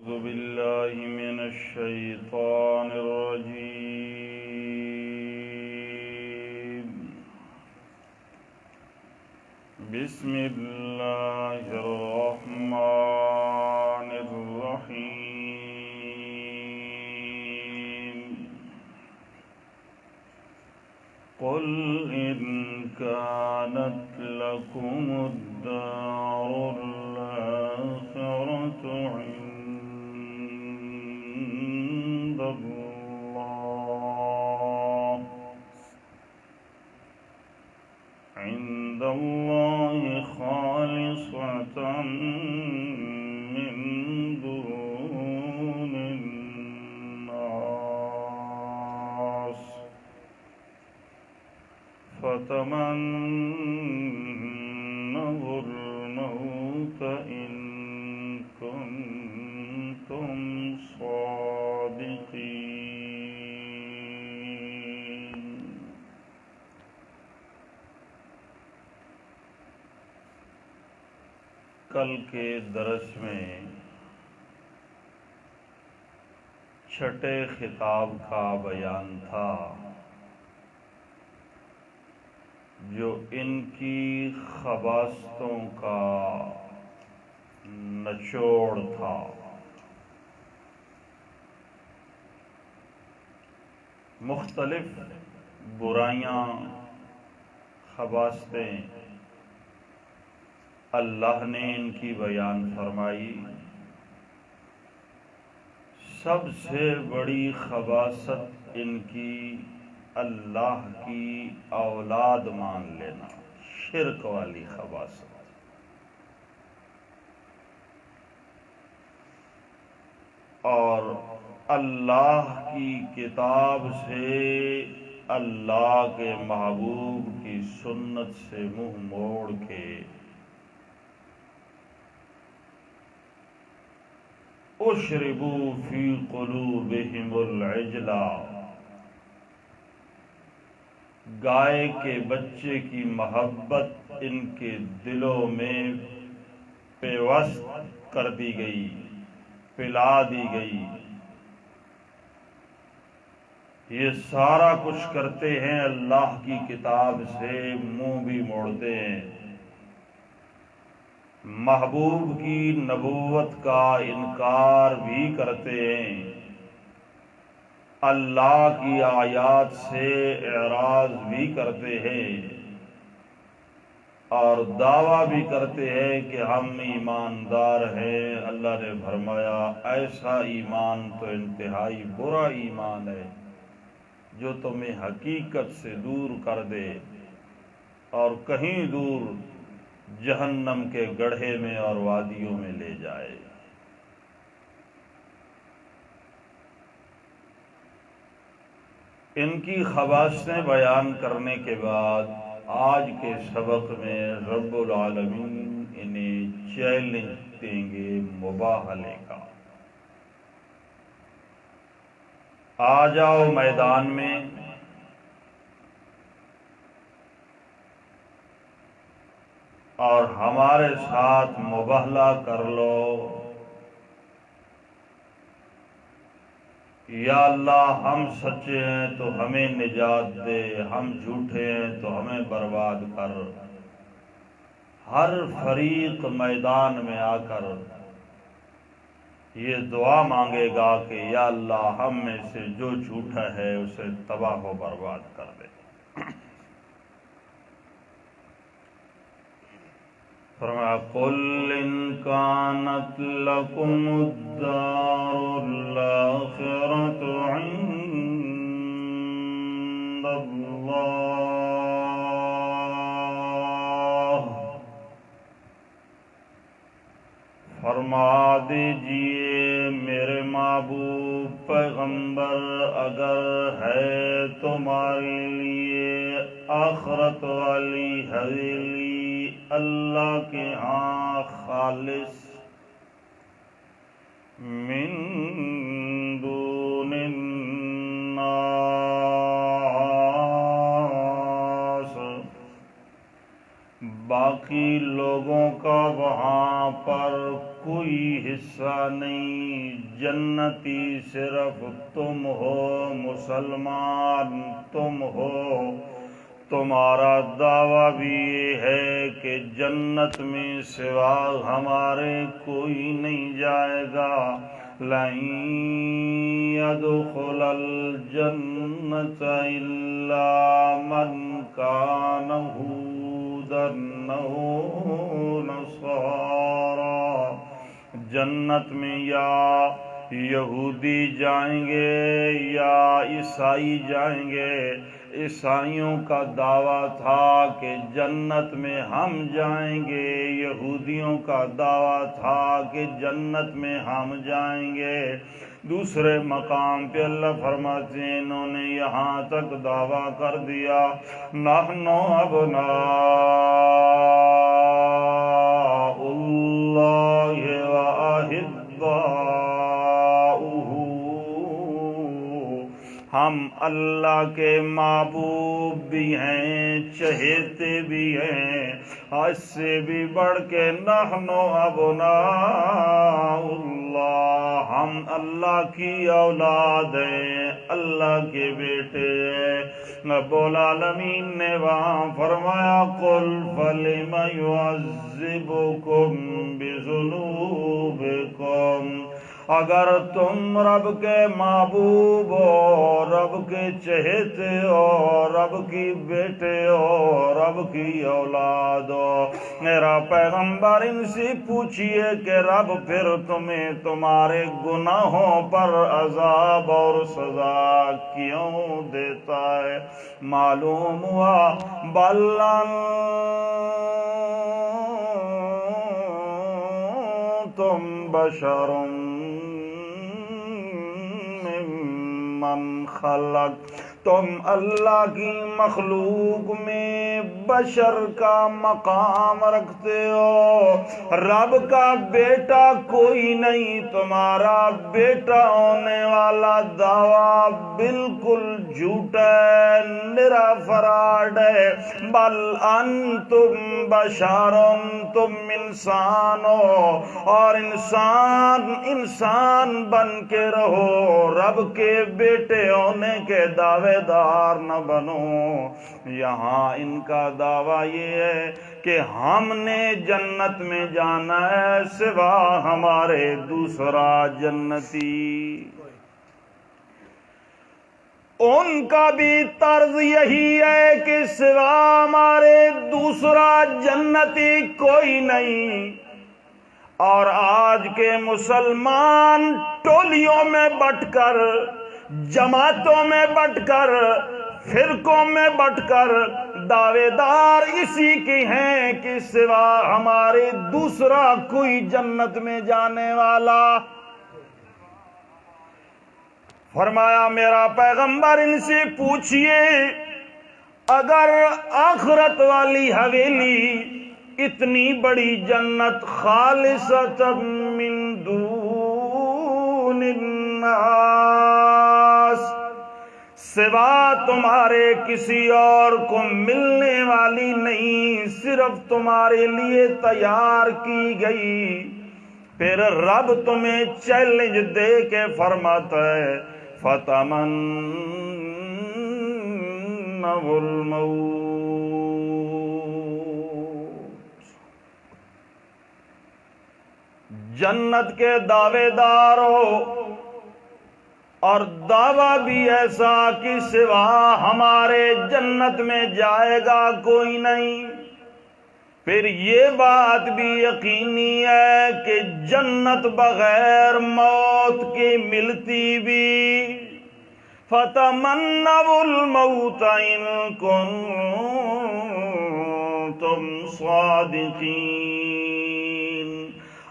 أعوذ بالله من الشيطان الرجيم. بسم الله الرحمن الرحيم. قل إن كانت لكم الدار الآخرة عند الله خالصة من دون الناس فتمنوا الموت إن كنتم صادقين. کل کے درس میں چھٹے خطاب کا بیان تھا جو ان کی خباثتوں کا نچوڑ تھا. مختلف برائیاں، خباثتیں اللہ نے ان کی بیان فرمائی. سب سے بڑی خباثت ان کی اللہ کی اولاد مان لینا، شرک والی خباثت. اور اللہ کی کتاب سے، اللہ کے محبوب کی سنت سے منہ موڑ کے اشربوا فی قلوبہم العجل، گائے کے بچے کی محبت ان کے دلوں میں پیوست کر دی گئی، پلا دی گئی. یہ سارا کچھ کرتے ہیں، اللہ کی کتاب سے منہ بھی موڑتے ہیں، محبوب کی نبوت کا انکار بھی کرتے ہیں، اللہ کی آیات سے اعراض بھی کرتے ہیں، اور دعویٰ بھی کرتے ہیں کہ ہم ایماندار ہیں. اللہ نے فرمایا ایسا ایمان تو انتہائی برا ایمان ہے جو تمہیں حقیقت سے دور کر دے اور کہیں دور جہنم کے گڑھے میں اور وادیوں میں لے جائے. ان کی خباثتیں بیان کرنے کے بعد آج کے سبق میں رب العالمین انہیں چیلنج دیں گے مباہلے کا. آ جاؤ میدان میں، اور ہمارے ساتھ مباہلہ کر لو. یا اللہ ہم سچے ہیں تو ہمیں نجات دے، ہم جھوٹے ہیں تو ہمیں برباد کر. ہر فریق میدان میں آ کر یہ دعا مانگے گا کہ یا اللہ ہم میں سے جو جھوٹا ہے اسے تباہ و برباد کر دے. فرمایا قل ان كانت لكم الدار الآخرة عند الله، فرما دیجئے میرے محبوب پیغمبر اگر ہے تمہارے لیے آخرت والی حویلی اللہ کے ہاں خالص، من دون الناس، باقی لوگوں کا وہاں پر کوئی حصہ نہیں، جنتی صرف تم ہو، مسلمان تم ہو۔ تمہارا دعویٰ بھی یہ ہے کہ جنت میں سوا ہمارے کوئی نہیں جائے گا۔ لَن يَدْخُلَ الْجَنَّةَ إِلَّا مَنْ كَانَ هُودًا أَوْ نَصَارَىٰ۔ جنت میں یا یہودی جائیں گے یا عیسائی جائیں گے۔ عیسائیوں کا دعویٰ تھا کہ جنت میں ہم جائیں گے، یہودیوں کا دعویٰ تھا کہ جنت میں ہم جائیں گے۔ دوسرے مقام پہ اللہ فرماتے ہیں انہوں نے یہاں تک دعویٰ کر دیا، نحن ابناء اللہ واحباؤہ، ہم اللہ کے محبوب بھی ہیں، چہیتے بھی ہیں۔ اس سے بھی بڑھ کے نحن ابناء اللہ، ہم اللہ کی اولاد ہیں، اللہ کے بیٹے ہیں۔ رب العالمین نے وہاں فرمایا قل فلم يعذبكم بذنوبكم، اگر تم رب کے محبوب ہو، رب کے چہیتے ہو، رب کی بیٹے ہو، رب کی اولاد ہو، میرا پیغمبر ان سے پوچھئے کہ رب پھر تمہیں تمہارے گناہوں پر عذاب اور سزا کیوں دیتا ہے؟ معلوم ہوا بل انتم بشر ممن خلق، تم اللہ کی مخلوق میں بشر کا مقام رکھتے ہو، رب کا بیٹا کوئی نہیں، تمہارا بیٹا ہونے والا دعویٰ بالکل جھوٹا ہے، نرا فراڈ ہے۔ بل انتم بشر، تم انسان ہو، اور انسان بن کے رہو، رب کے بیٹے ہونے کے دعوے دار نہ بنو۔ یہاں ان کا دعویٰ یہ ہے کہ ہم نے جنت میں جانا ہے، سوا ہمارے دوسرا جنتی۔ ان کا بھی طرز یہی ہے کہ سوا ہمارے دوسرا جنتی کوئی نہیں۔ اور آج کے مسلمان ٹولیوں میں بٹ کر، جماعتوں میں بٹ کر، فرقوں میں بٹ کر دعوے دار اسی کی ہیں کہ سوا ہمارے دوسرا کوئی جنت میں جانے والا۔ فرمایا میرا پیغمبر ان سے پوچھئے اگر آخرت والی حویلی، اتنی بڑی جنت، خالصۃ من دون الناس، سوا تمہارے کسی اور کو ملنے والی نہیں، صرف تمہارے لیے تیار کی گئی، پھر رب تمہیں چیلنج دے کے فرماتا ہے فَتَمَنَّوُا الْمَوْتَ، جنت کے دعوے دار ہو، اور دعویٰ بھی ایسا کہ سوا ہمارے جنت میں جائے گا کوئی نہیں، پھر یہ بات بھی یقینی ہے کہ جنت بغیر موت کے ملتی بھی۔ فَتَمَنَّوُا الْمَوْتَ إِن كُنتُمْ صَادِقِينَ،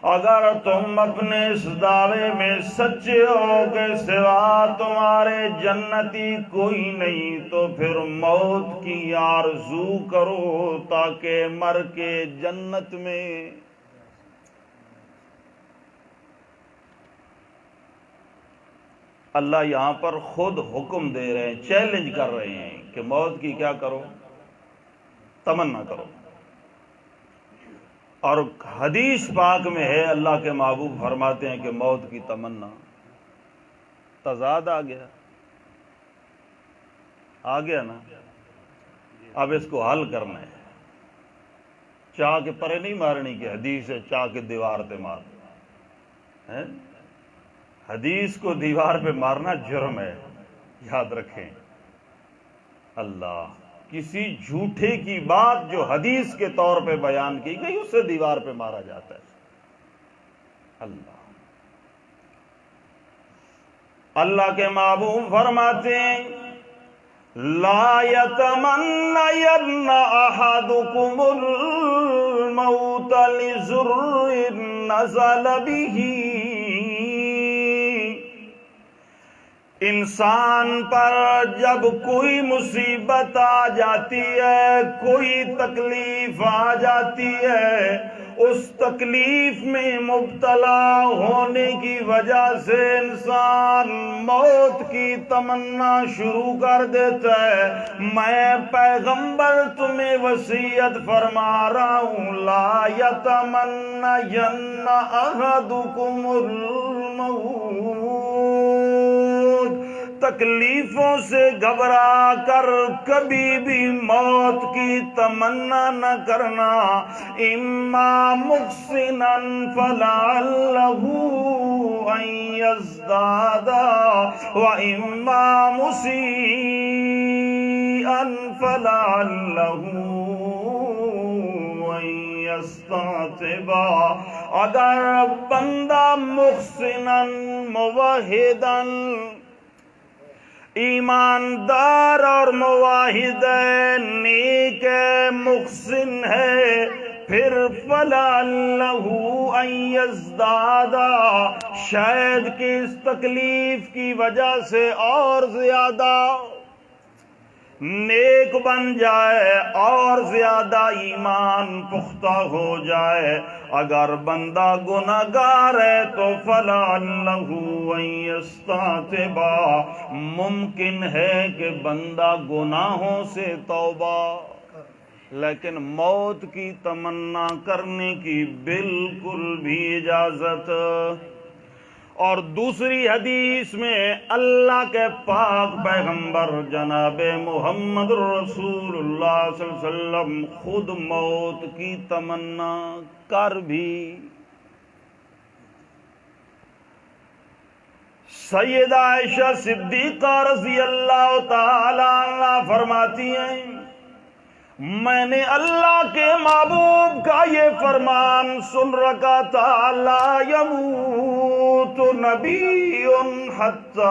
اگر تم اپنے اس دعوے میں سچے ہو کہ سوا تمہارے جنتی کوئی نہیں، تو پھر موت کی آرزو کرو تاکہ مر کے جنت میں۔ اللہ یہاں پر خود حکم دے رہے ہیں، چیلنج کر رہے ہیں کہ موت کی کیا کرو؟ تمنا کرو۔ اور حدیث پاک میں ہے اللہ کے محبوب فرماتے ہیں کہ موت کی تمنا، تضاد آ گیا نا، اب اس کو حل کرنا ہے۔ چاہ کے پرے نہیں مارنی کہ حدیث ہے چاہ کے دیوار پہ مار، حدیث کو دیوار پہ مارنا جرم ہے، یاد رکھیں۔ اللہ کسی جھوٹے کی بات جو حدیث کے طور پہ بیان کی گئی اسے دیوار پہ مارا جاتا ہے۔ اللہ کے محبوب فرماتے ہیں لا يتمنين احدكم الموت لضر نزل به، انسان پر جب کوئی مصیبت آ جاتی ہے، کوئی تکلیف آ جاتی ہے، اس تکلیف میں مبتلا ہونے کی وجہ سے انسان موت کی تمنا شروع کر دیتا ہے۔ میں پیغمبر تمہیں وصیت فرما رہا ہوں لا یتمنین احدکم الموت، تکلیفوں سے گھبرا کر کبھی بھی موت کی تمنا نہ کرنا۔ اما محسنا فلعلہ ان یزداد واما مسیئا فلعلہ ان یستعتبا، اگر بندہ محسنا موحدا ایماندار اور موحد ہے، نیک ہے، محسن ہے، پھر فلعلہ ان یزداد، شاید کہ اس تکلیف کی وجہ سے اور زیادہ نیک بن جائے اور زیادہ ایمان پختہ ہو جائے۔ اگر بندہ گناہگار ہے تو فلعلہ ان یستعتبا، ممکن ہے کہ بندہ گناہوں سے توبہ، لیکن موت کی تمنا کرنے کی بالکل بھی اجازت۔ اور دوسری حدیث میں اللہ کے پاک پیغمبر جناب محمد رسول اللہ صلی اللہ علیہ وسلم خود موت کی تمنا کر بھی۔ سیدہ عائشہ صدیقہ رضی اللہ تعالی عنہا فرماتی ہیں میں نے اللہ کے محبوب کا یہ فرمان سن رکھا تھا لا یموت نبی حتی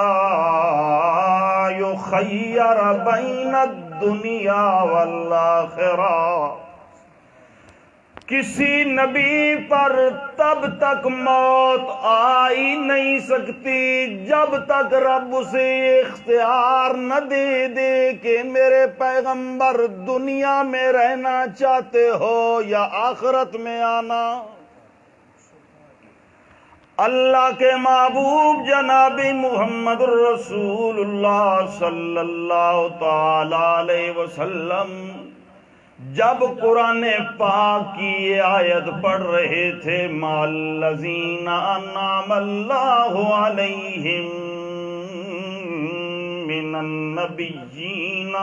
یخیر بین الدنیا والآخرہ، کسی نبی پر تب تک موت آ ہی نہیں سکتی جب تک رب اسے اختیار نہ دے دے کہ میرے پیغمبر دنیا میں رہنا چاہتے ہو یا آخرت میں آنا۔ اللہ کے محبوب جناب محمد رسول اللہ صلی اللہ تعالی علیہ وسلم جب قرآن پاک کی یہ آیت پڑھ رہے تھے مع الذین انعم اللہ علیہم من النبیین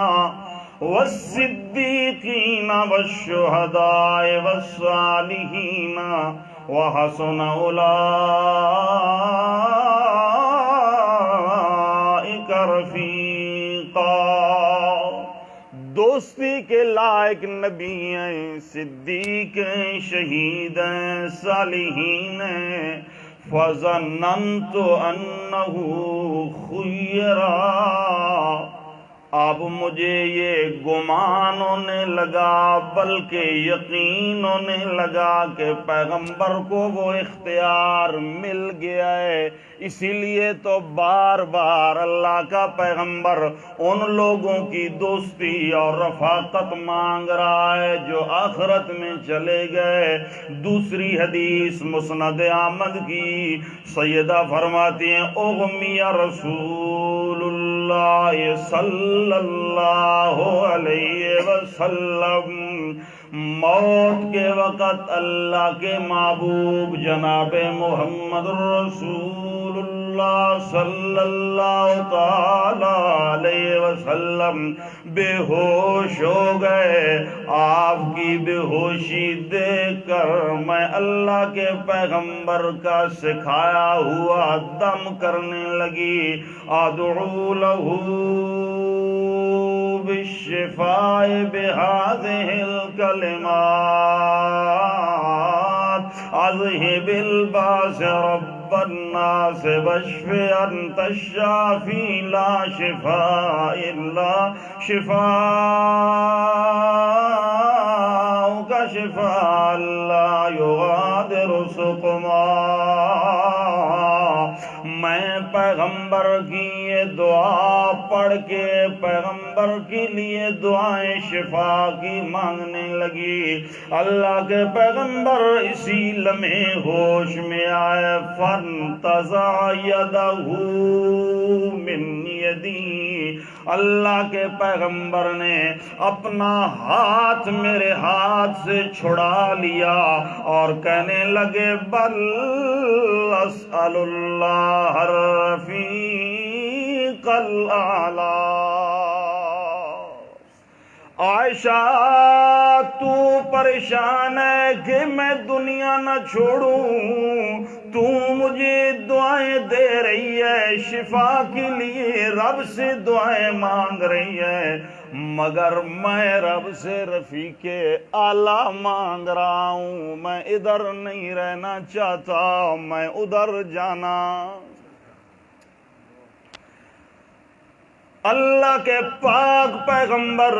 والصدیقین والشہداء والصالحین وحسن اولئک رفیقا، دوستی کے لائق نبی ہیں، صدیق ہیں، شہید ہیں، صالحین ہیں۔ فَظَنَّنْتُ أَنَّهُ خُيِّرَا، اب مجھے یہ گمان ہونے لگا بلکہ یقین ہونے لگا کہ پیغمبر کو وہ اختیار مل گیا ہے، اسی لیے تو بار بار اللہ کا پیغمبر ان لوگوں کی دوستی اور رفاقت مانگ رہا ہے جو آخرت میں چلے گئے۔ دوسری حدیث مسند احمد کی سیدہ فرماتی ہیں اغمی رسول اللہ صلی اللہ علیہ وسلم موت کے وقت اللہ کے محبوب جناب محمد رسول اللہ صلی اللہ تعالی علیہ وسلم بے ہوش ہو گئے۔ آپ کی بے ہوشی دیکھ کر میں اللہ کے پیغمبر کا سکھایا ہوا دم کرنے لگی۔ ادعو لہو بالشفاء بهذه الكلمات اذهب الباس رب الناس واشف انت الشافي لا شفاء الا شفاءك شفاء لا يغادر سقما۔ میں پیغمبر کی یہ دعا پڑھ کے پیغمبر کے لیے دعائیں شفا کی مانگنے لگی۔ اللہ کے پیغمبر اسی لمحے ہوش میں آئے۔ فانتزع یدہ من یدی، اللہ کے پیغمبر نے اپنا ہاتھ میرے ہاتھ سے چھڑا لیا اور کہنے لگے بل اسأل اللہ الرفیق الاعلی۔ عائشہ تو پریشان ہے کہ میں دنیا نہ چھوڑوں، تو مجھے دعائیں دے رہی ہے، شفا کے لیے رب سے دعائیں مانگ رہی ہے، مگر میں رب سے رفیق اعلیٰ مانگ رہا ہوں۔ میں ادھر نہیں رہنا چاہتا، میں ادھر جانا۔ اللہ کے پاک پیغمبر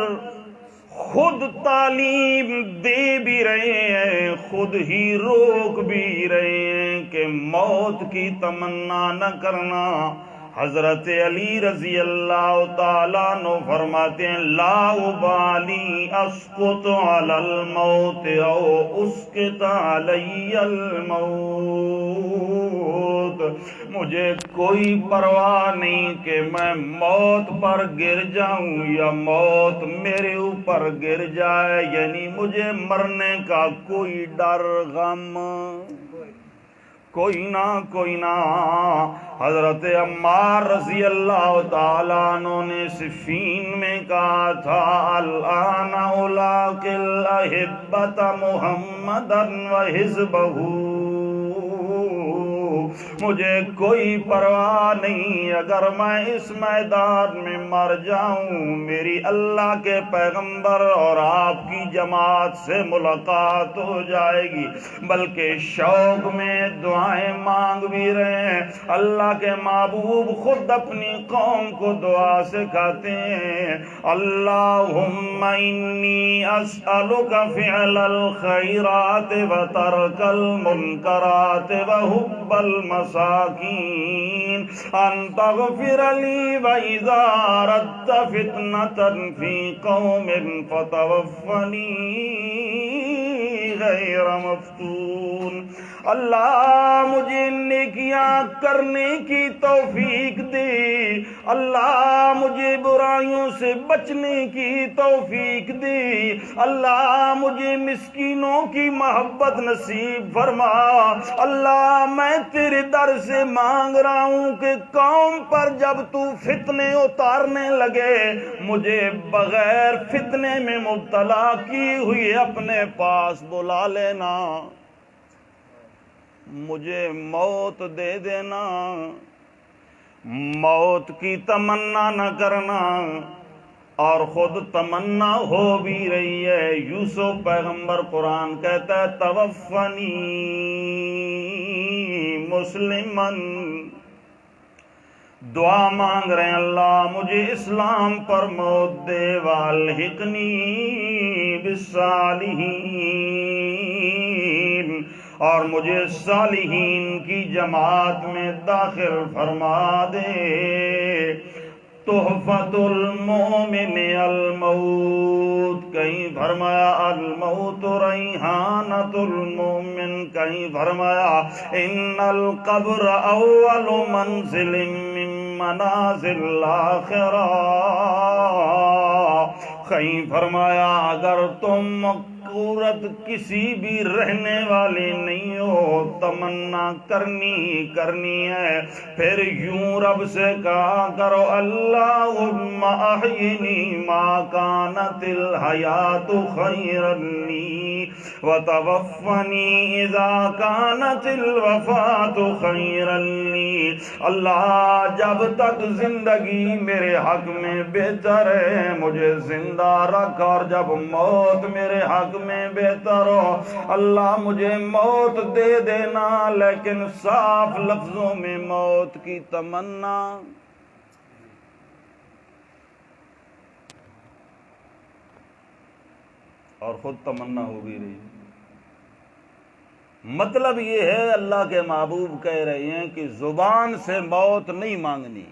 خود تعلیم دے بھی رہے ہیں، خود ہی روک بھی رہے ہیں کہ موت کی تمنا نہ کرنا۔ حضرت علی رضی اللہ تعالیٰ عنہ فرماتے ہیں لا ابالی اسقط علی الموت او اسقط علی الموت، مجھے کوئی پرواہ نہیں کہ میں موت پر گر جاؤں یا موت میرے اوپر گر جائے، یعنی مجھے مرنے کا کوئی ڈر غم کوئی نہ۔ حضرت عمار رضی اللہ تعالیٰ عنہ نے صفین میں کہا تھا الآن الاقی الاحبۃ محمدا وحزبہ، مجھے کوئی پرواہ نہیں اگر میں اس میدان میں مر جاؤں، میری اللہ کے پیغمبر اور آپ کی جماعت سے ملاقات ہو جائے گی۔ بلکہ شوق میں دعائیں مانگ بھی رہے ہیں۔ اللہ کے محبوب خود اپنی قوم کو دعا سکھاتے ہیں اللہم انی اسألک فعل الخیرات وترک المنکرات وحب المساکین ان تغفر لی وإذا أردت فتنة فی قوم فتوفنی غیر مفتون۔ اللہ مجھے نیکیاں کرنے کی توفیق دے، اللہ مجھے برائیوں سے بچنے کی توفیق دے، اللہ مجھے مسکینوں کی محبت نصیب فرما۔ اللہ میں تیرے در سے مانگ رہا ہوں کہ قوم پر جب تو فتنے اتارنے لگے مجھے بغیر فتنے میں مبتلا کی ہوئی اپنے پاس بلا لینا، مجھے موت دے دینا، موت کی تمنا نہ کرنا۔ اور خود تمنا ہو بھی رہی ہے۔ یوسف پیغمبر قرآن کہتا ہے توفنی مسلمن، دعا مانگ رہے ہیں اللہ مجھے اسلام پر موت دے، والحقنی بالصالحین، اور مجھے صالحین کی جماعت میں داخل فرما دے۔ تحفۃ المومن الموت، کہیں فرمایا الموت ریحانۃ المومن، کہیں فرمایا ان القبر اول منزل من منازل الآخرہ، کہیں فرمایا اگر تم قوت کسی بھی رہنے والی نہیں ہو، تمنا کرنی ہے۔ پھر یوں رب سے کہا کرو اللہم احینی ما کانت الحیات خیرا لی وتوفنی اذا کانت الوفات خیرا لی۔ اللہ جب تک زندگی میرے حق میں بہتر ہے مجھے زندہ رکھ، اور جب موت میرے حق میں بہتر ہو اللہ مجھے موت دے دینا، لیکن صاف لفظوں میں موت کی تمنا۔ اور خود تمنا ہو بھی رہی۔ مطلب یہ ہے اللہ کے محبوب کہہ رہے ہیں کہ زبان سے موت نہیں مانگنی،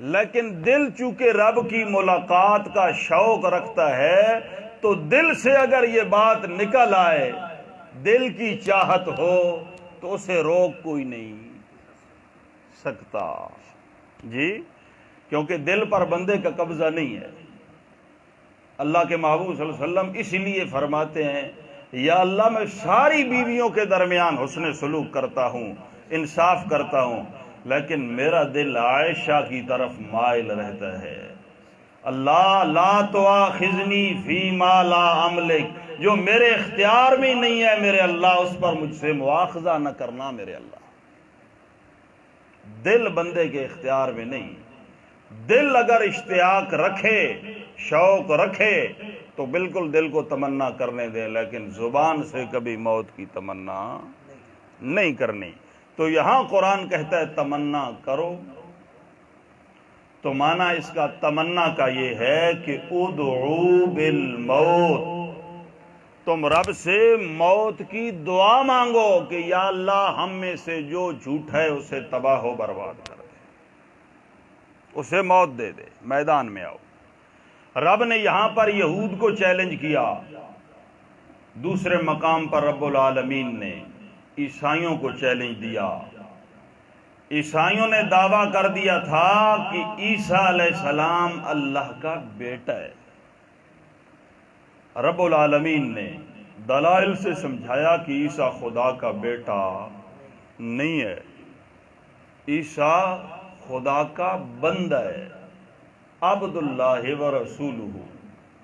لیکن دل چونکہ رب کی ملاقات کا شوق رکھتا ہے تو دل سے اگر یہ بات نکل آئے، دل کی چاہت ہو تو اسے روک کوئی نہیں سکتا جی، کیونکہ دل پر بندے کا قبضہ نہیں ہے۔ اللہ کے محبوب صلی اللہ علیہ وسلم اس لیے فرماتے ہیں یا اللہ میں ساری بیویوں کے درمیان حسن سلوک کرتا ہوں، انصاف کرتا ہوں، لیکن میرا دل عائشہ کی طرف مائل رہتا ہے۔ اللہ لا تؤاخذنی فیما لا املک، جو میرے اختیار میں نہیں ہے میرے اللہ اس پر مجھ سے مواخذہ نہ کرنا میرے اللہ۔ دل بندے کے اختیار میں نہیں، دل اگر اشتیاق رکھے، شوق رکھے تو بالکل دل کو تمنا کرنے دے، لیکن زبان سے کبھی موت کی تمنا نہیں کرنی۔ تو یہاں قرآن کہتا ہے تمنا کرو، تو معنی اس کا تمنا کا یہ ہے کہ ادعو بالموت، تم رب سے موت کی دعا مانگو کہ یا اللہ ہم میں سے جو جھوٹ ہے اسے تباہ و برباد کر دے، اسے موت دے دے، میدان میں آؤ۔ رب نے یہاں پر یہود کو چیلنج کیا، دوسرے مقام پر رب العالمین نے عیسائیوں کو چیلنج دیا۔ عیسائیوں نے دعویٰ کر دیا تھا کہ عیسیٰ علیہ السلام اللہ کا بیٹا ہے۔ رب العالمین نے دلائل سے سمجھایا کہ عیسیٰ خدا کا بیٹا نہیں ہے، عیسیٰ خدا کا بندہ ہے، عبد اللہ و رسولہ،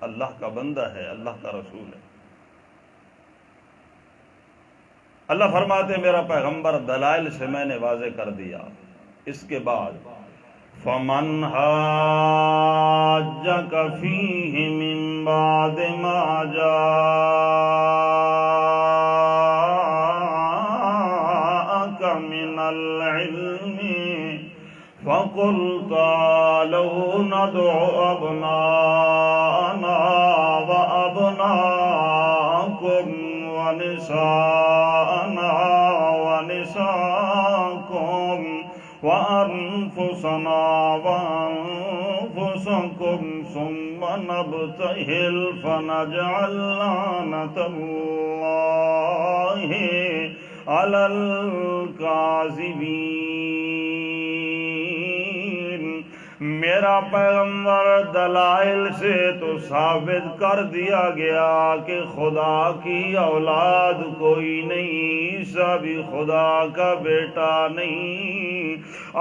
اللہ کا بندہ ہے، اللہ کا رسول ہے۔ اللہ فرماتے میرا پیغمبر دلائل سے میں نے واضح کر دیا۔ اس کے بعد فَمَنْ حَاجَّكَ فِيهِ مِنْ بَعْدِ مَا جَاءَكَ مِنَ الْعِلْمِ فَقُلْ تَعَالَوْا نَدْعُ أَبْنَاءَنَا وَأَبْنَاءَكُمْ ونساءنا ونساءكم وأنفسنا وأنفسكم ثم نبتهل فنجعل لعنة الله على الكاذبين۔ میرا پیغمبر دلائل سے تو ثابت کر دیا گیا کہ خدا کی اولاد کوئی نہیں، عیسیٰ بھی خدا کا بیٹا نہیں۔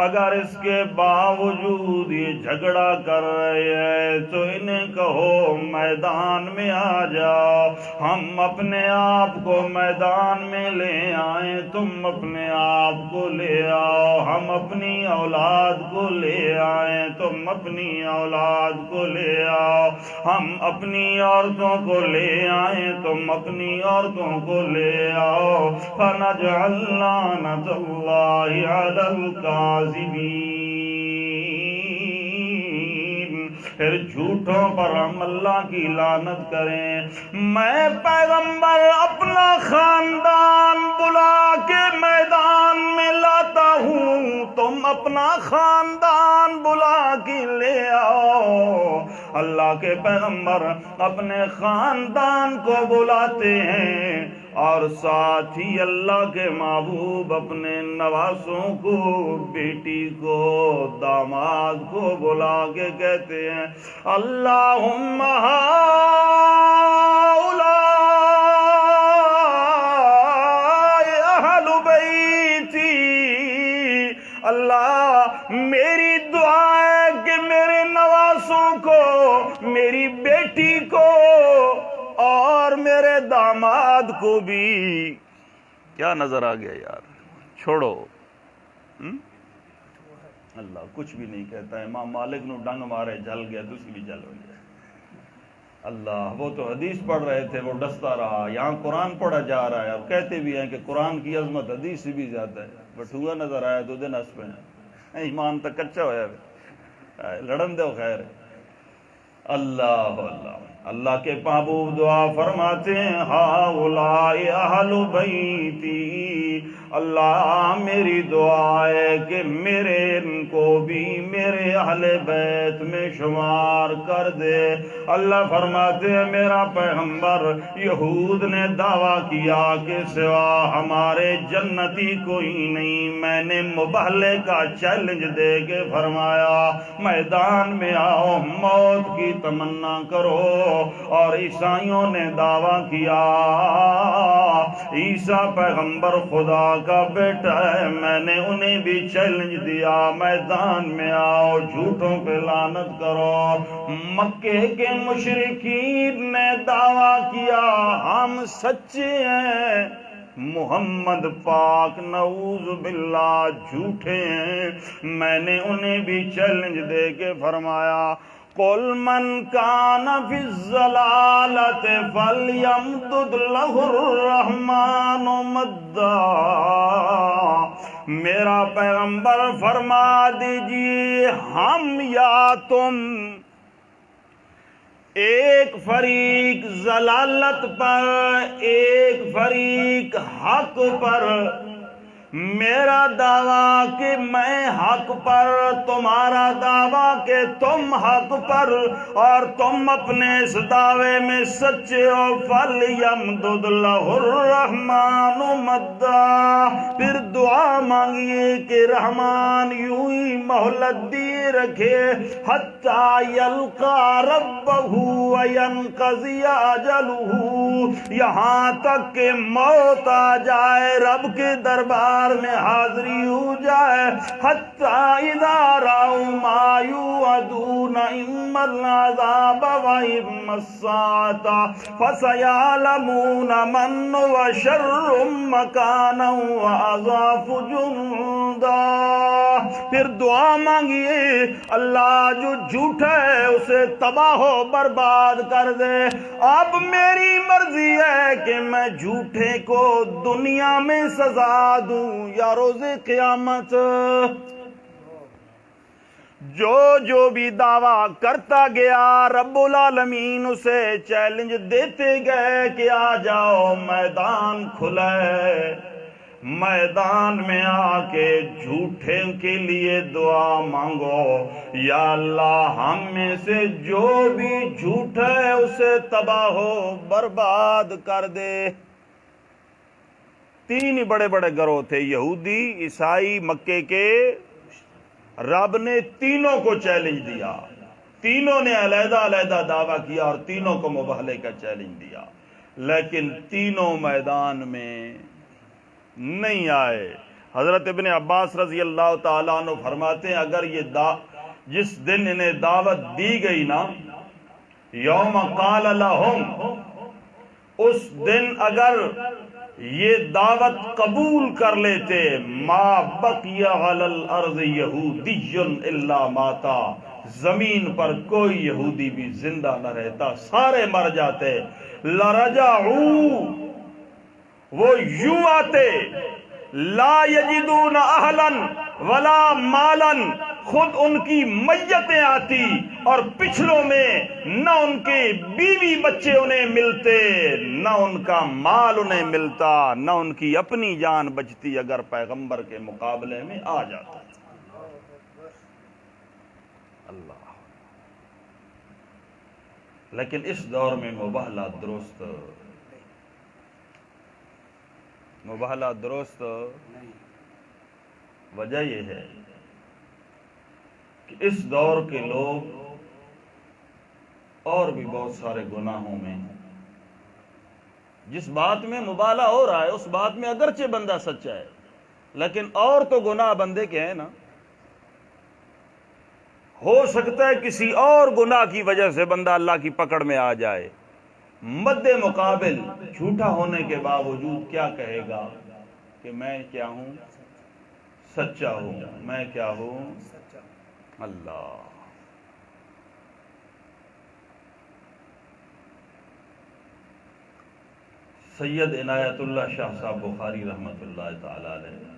اگر اس کے باوجود یہ جھگڑا کر رہے ہیں تو انہیں کہو میدان میں آ جاؤ، ہم اپنے آپ کو میدان میں لے آئیں، تم اپنے آپ کو لے آؤ، ہم اپنی اولاد کو لے آئیں، تم اپنی اولاد کو لے آؤ، ہم اپنی عورتوں کو لے آئیں، تم اپنی عورتوں کو لے آؤ، فَنَجْعَلْ لَعْنَةَ اللَّهِ عَلَى الْكَاذِبِينَ، پھر جھوٹوں پر ہم اللہ کی لعنت کریں۔ میں پیغمبر اپنا خاندان بلا کے میدان میں لاتا ہوں، تم اپنا خاندان بلا کے لے آؤ۔ اللہ کے پیغمبر اپنے خاندان کو بلاتے ہیں اور ساتھ ہی اللہ کے محبوب اپنے نواسوں کو، بیٹی کو، داماد کو بلا کے کہتے ہیں اللہم اہل بیتی، اللہ میری دعا ہے کہ میرے نواسوں کو، میری بیٹی کو اور میرے داماد کو بھی. کیا نظر آ گیا یار؟ چھوڑو. اللہ کچھ بھی نہیں کہتا ہے. امام مالک نو ڈنگ مارے جل گیا، تسی بھی جل ہو گیا. اللہ، وہ تو حدیث پڑھ رہے تھے، وہ ڈستا رہا. یہاں قرآن پڑھا جا رہا ہے اور کہتے بھی ہیں کہ قرآن کی عظمت حدیث سے بھی زیادہ ہے. بٹھوا نظر آیا تو دن ہس پہ ایمان تک کچا ہویا ہے، لڑن دو خیر. اللہ اللہ اللہ کے محبوب دعا فرماتے ہیں ہؤلاء اہل بیتی، اللہ میری دعا ہے کہ میرے ان کو بھی میرے اہل بیت میں شمار کر دے. اللہ فرماتے ہیں میرا پیغمبر، یہود نے دعویٰ کیا کہ سوا ہمارے جنتی کوئی نہیں. میں نے مباہلے کا چیلنج دے کے فرمایا میدان میں آؤ، موت کی تمنا کرو. اور عیسائیوں نے دعویٰ کیا عیسیٰ پیغمبر خدا کا بیٹا ہے. میں نے انہیں بھی چیلنج دیا میدان میں آؤ، جھوٹوں پہ لعنت کرو. مکے کے مشرکین نے دعویٰ کیا ہم سچے ہیں، محمد پاک نعوذ باللہ جھوٹے ہیں. میں نے انہیں بھی چیلنج دے کے فرمایا قُلْ مَنْ كَانَ فِي الضَّلَالَةِ فَلْيَمْدُدْ لَهُ الرَّحْمَنُ مَدًّا. میرا پیغمبر فرما دیجئے ہم یا تم ایک فریق ضلالت پر، ایک فریق حق پر. میرا دعویٰ کہ میں حق پر، تمہارا دعویٰ کہ تم حق پر، اور تم اپنے اس دعوے میں سچے ہو. فَلْيَمْدُدْ لَهُ الرَّحْمَنُ مَدًّا. پھر دعا مانگیے کہ رحمان یوں ہی مہلت دیے رکھے حَتَّى يَلْقَى رَبَّهُ وَيَنْقَضِيَ أَجَلُهُ، یہاں تک کہ موت آ جائے، رب کے دربار میں حاضری ہو جائے. حتی اذا رأوا ما یوعدون اما العذاب واما الساعة فسيعلمون من هو شر مکانا واضعف جندا. پھر دعا مانگیے اللہ جو جھوٹا ہے اسے تباہ و برباد کر دے. اب میری مرضی ہے کہ میں جھوٹے کو دنیا میں سزا دوں یا روز قیامت. جو بھی دعویٰ کرتا گیا رب العالمین اسے چیلنج دیتے گئے کہ آ جاؤ، میدان کھلا ہے. میدان میں آ کے جھوٹے کے لیے دعا مانگو یا اللہ ہم میں سے جو بھی جھوٹا ہے اسے تباہ و برباد کر دے. تین ہی بڑے بڑے گروہ تھے، یہودی، عیسائی، مکے کے. رب نے تینوں کو چیلنج دیا، تینوں نے علیحدہ علیحدہ دعویٰ کیا اور تینوں کو مباہلے کا چیلنج دیا، لیکن تینوں میدان میں نہیں آئے. حضرت ابن عباس رضی اللہ تعالیٰ عنہ فرماتے ہیں اگر یہ جس دن انہیں دعوت دی گئی نا، یوم قال لہم، اس دن اگر یہ دعوت قبول کر لیتے ما بقی علی الارض یہودی الا ماتا، زمین پر کوئی یہودی بھی زندہ نہ رہتا، سارے مر جاتے. لرجعوا، وہ یوں آتے، لا یجدون اہلا ولا مالا، خود ان کی میتیں آتی اور پچھلوں میں نہ ان کے بیوی بچے انہیں ملتے، نہ ان کا مال انہیں ملتا، نہ ان کی اپنی جان بچتی اگر پیغمبر کے مقابلے میں آ جاتا. اللہ، لیکن اس دور میں مباہلہ درست مباہلہ درست وجہ یہ ہے کہ اس دور کے لوگ اور بھی بہت سارے گناہوں میں، جس بات میں مبالغہ ہو رہا ہے اس بات میں اگرچہ بندہ سچا ہے، لیکن اور تو گناہ بندے کے ہیں نا. ہو سکتا ہے کسی اور گناہ کی وجہ سے بندہ اللہ کی پکڑ میں آ جائے، مد مقابل جھوٹا ہونے کے باوجود کیا کہے گا کہ میں کیا ہوں؟ سچا ہوں. میں کیا ہوں؟ اللہ. سید عنایت اللہ شاہ صاحب بخاری رحمۃ اللہ تعالی علیہ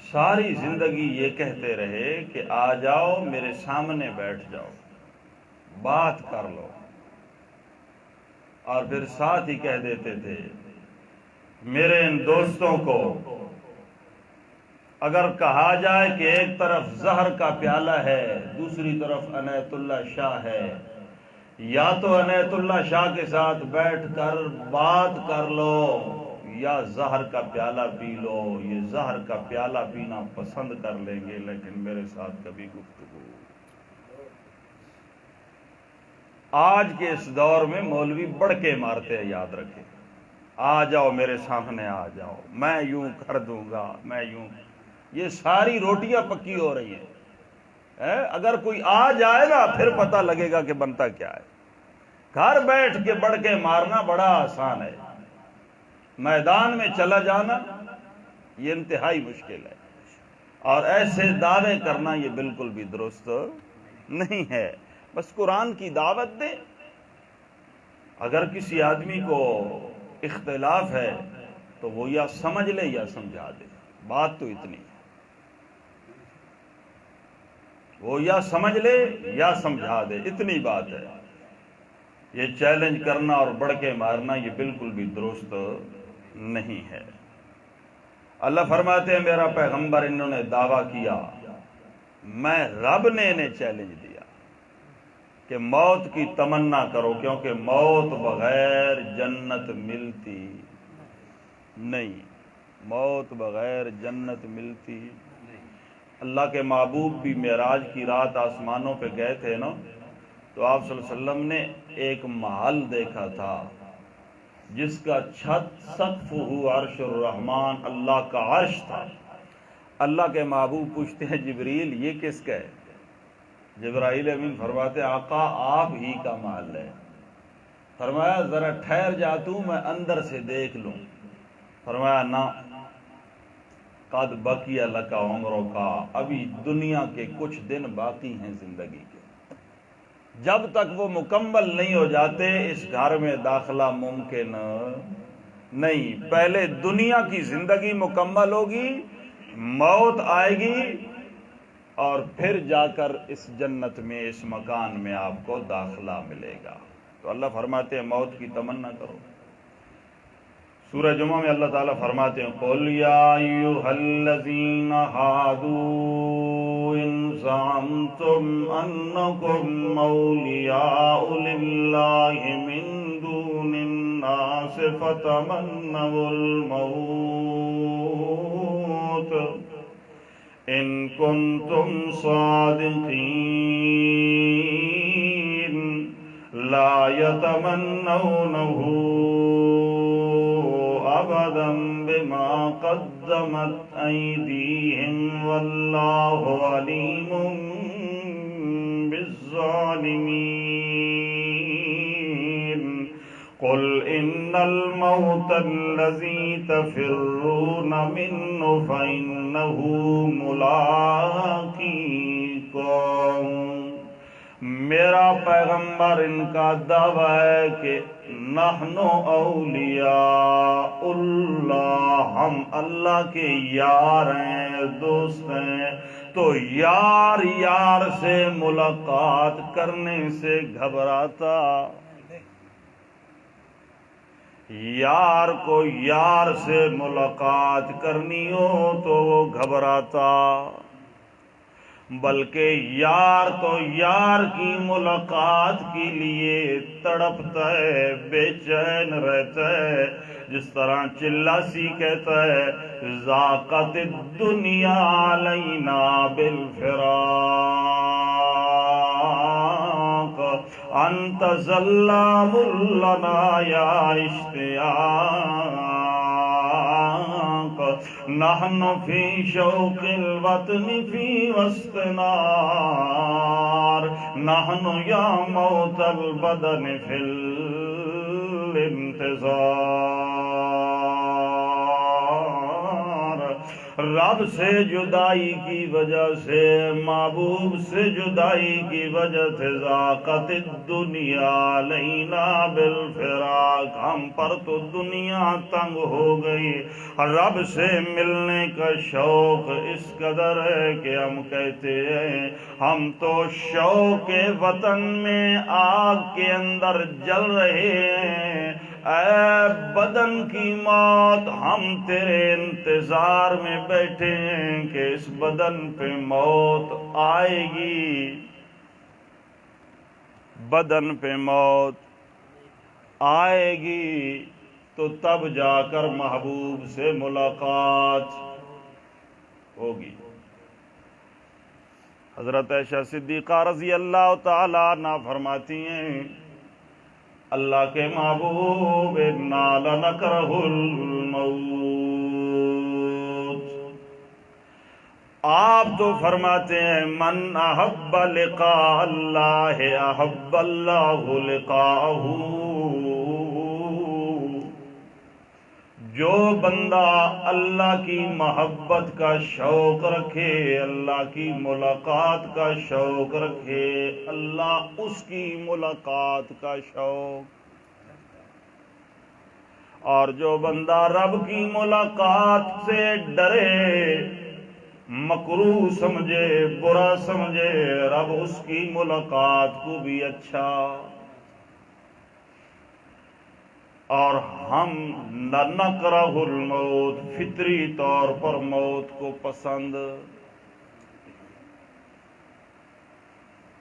ساری زندگی یہ کہتے رہے کہ آ جاؤ میرے سامنے بیٹھ جاؤ، بات کر لو، اور پھر ساتھ ہی کہہ دیتے تھے میرے ان دوستوں کو اگر کہا جائے کہ ایک طرف زہر کا پیالہ ہے دوسری طرف عنایت اللہ شاہ ہے، یا تو عنایت اللہ شاہ کے ساتھ بیٹھ کر بات کر لو یا زہر کا پیالہ پی لو. یہ زہر کا پیالہ پینا پسند کر لیں گے لیکن میرے ساتھ کبھی گفتگو. آج کے اس دور میں مولوی بڑھ کے مارتے ہیں، یاد رکھیں. آ جاؤ میرے سامنے آ جاؤ، میں یوں کر دوں گا، میں یوں. یہ ساری روٹیاں پکی ہو رہی ہیں. اگر کوئی آ جائے نا پھر پتہ لگے گا کہ بنتا کیا ہے. گھر بیٹھ کے بڑھ کے مارنا بڑا آسان ہے، میدان میں چلا جانا یہ انتہائی مشکل ہے. اور ایسے دعوے کرنا یہ بالکل بھی درست نہیں ہے. بس قرآن کی دعوت دے. اگر کسی آدمی کو اختلاف ہے تو وہ یا سمجھ لے یا سمجھا دے. بات تو اتنی ہے، وہ یا سمجھ لے یا سمجھا دے، اتنی بات ہے. یہ چیلنج کرنا اور بڑھ کے مارنا یہ بالکل بھی درست نہیں ہے. اللہ فرماتے ہیں میرا پیغمبر انہوں نے دعویٰ کیا، میں رب نے انہیں چیلنج دیا کہ موت کی تمنا کرو کیونکہ موت بغیر جنت ملتی نہیں. موت بغیر جنت ملتی. اللہ کے محبوب بھی معراج کی رات آسمانوں پہ گئے تھے نا، تو آپ صلی اللہ علیہ وسلم نے ایک محل دیکھا تھا جس کا چھت سقف عرش الرحمن، اللہ کا عرش تھا. اللہ کے محبوب پوچھتے ہیں جبریل یہ کس کا ہے؟ جبرائیل امین فرماتے آقا آپ ہی کا محل ہے. فرمایا ذرا ٹھہر جاتوں میں اندر سے دیکھ لوں. فرمایا نہ، قد بقی لک عمروں کا، ابھی دنیا کے کچھ دن باقی ہیں زندگی کے. جب تک وہ مکمل نہیں ہو جاتے اس گھر میں داخلہ ممکن نہیں. پہلے دنیا کی زندگی مکمل ہوگی، موت آئے گی، اور پھر جا کر اس جنت میں اس مکان میں آپ کو داخلہ ملے گا. تو اللہ فرماتے ہیں موت کی تمنا کرو. سورہ جمعہ میں اللہ تعالیٰ فرماتے ہیں قُلْ يَا أَيُّهَا الَّذِينَ هَادُوا إِن زَعَمْتُمْ أَنَّكُمْ أَوْلِيَاءُ لِلَّهِ مِن دُونِ النَّاسِ فَتَمَنَّوُا الْمَوْتَ إِن كُنتُمْ صَادِقِينَ لَا يَتَمَنَّوْنَهُ أبدا بما قدمت أيديهم والله عليم بالظالمين. قل إن الموت الذي تفرون منه فإنه ملاقيكم. میرا پیغمبر ان کا دعویٰ ہے کہ نحن اولیاء اللہ، ہم اللہ کے یار ہیں، دوست ہیں. تو یار یار سے ملاقات کرنے سے گھبراتا؟ یار کو یار سے ملاقات کرنی ہو تو وہ گھبراتا؟ بلکہ یار تو یار کی ملاقات کے لیے تڑپتا ہے، بے چین رہتا ہے. جس طرح چلاسی کہتا ہے ذاقت الدنیا علینا بالفراق انت ظلام لنا یا اشتیاق نحن فی شوق الوطن فی وسط نار نحن یا موت البدن فی الانتظار رب سے جدائی کی وجہ سے محبوب سے جدائی کی وجہ سے ذاقت الدنیا علینا بالفراق ہم پر تو دنیا تنگ ہو گئی رب سے ملنے کا شوق اس قدر ہے کہ ہم کہتے ہیں ہم تو شوق وطن میں آگ کے اندر جل رہے ہیں اے بدن کی موت ہم تیرے انتظار میں بیٹھے ہیں کہ اس بدن پہ موت آئے گی بدن پہ موت آئے گی تو تب جا کر محبوب سے ملاقات ہوگی حضرت عائشہ صدیقہ رضی اللہ تعالیٰ عنہا فرماتی ہیں اللہ کے محبوب انا لنکرہ الموت آپ تو فرماتے ہیں من احب لقاء اللہ احب اللہ لقاءہ جو بندہ اللہ کی محبت کا شوق رکھے اللہ کی ملاقات کا شوق رکھے اللہ اس کی ملاقات کا شوق اور جو بندہ رب کی ملاقات سے ڈرے مکروہ سمجھے برا سمجھے رب اس کی ملاقات کو بھی اچھا اور ہم نکرہ الموت فطری طور پر موت کو پسند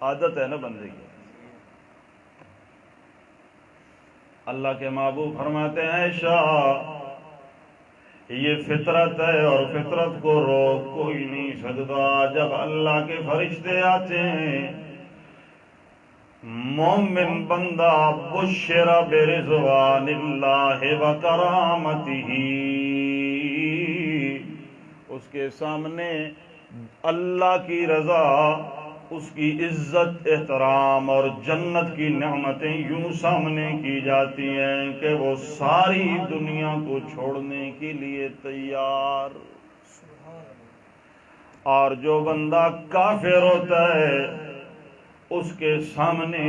عادت ہے نا بندے کی اللہ کے محبوب فرماتے ہیں عائشہ یہ فطرت ہے اور فطرت کو روک کوئی نہیں سکتا جب اللہ کے فرشتے آتے ہیں مومن بندہ بشر برضوان اللہ و کرامتہ اس کے سامنے اللہ کی رضا اس کی عزت احترام اور جنت کی نعمتیں یوں سامنے کی جاتی ہیں کہ وہ ساری دنیا کو چھوڑنے کے لیے تیار اور جو بندہ کافر ہوتا ہے اس کے سامنے